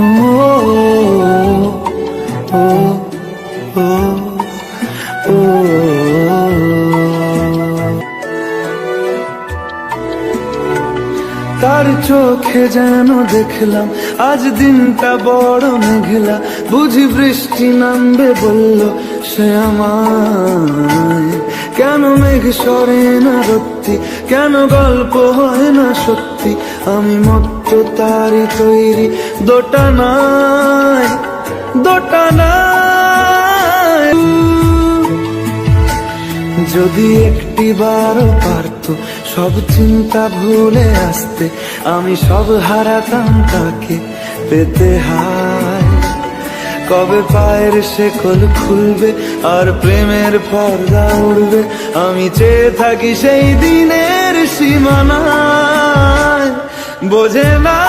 ও ও ও ও তার চোখে যেন দেখলাম আজ দিনটা বড় মেঘলা, বুঝি বৃষ্টি নামবে বলল সে আমায়। কেন মেঘ সরে না রত্তি, কেন গল্প হয় না সত্যি, আমি মত্ত তারি তৈরি দোটানায় দোটানায়। যদি একটি বারও পারত সব চিন্তা ভুলে আসতে, আমি সব হারাতাম তাকে পেতে হায়। কবে পায়ের শেকল খুলবে আর প্রেমের পর্দা উড়বে, আমি চেয়ে থাকি সেই দিনের সীমানায়। বোঝে না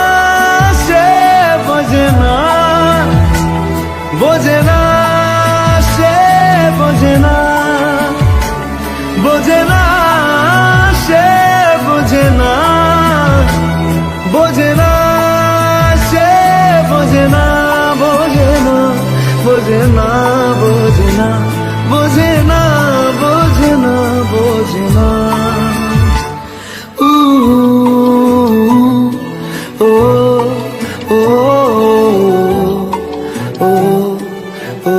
সে, বোঝে না, বোঝে না সে, বোঝে না, বোঝে না সে, বোঝে না, বোঝে না সে, বোঝে না, বোঝে না, বোঝে না, বোঝে না, বোঝে না, বোঝে না, বোঝে না। ও ও ও ও ও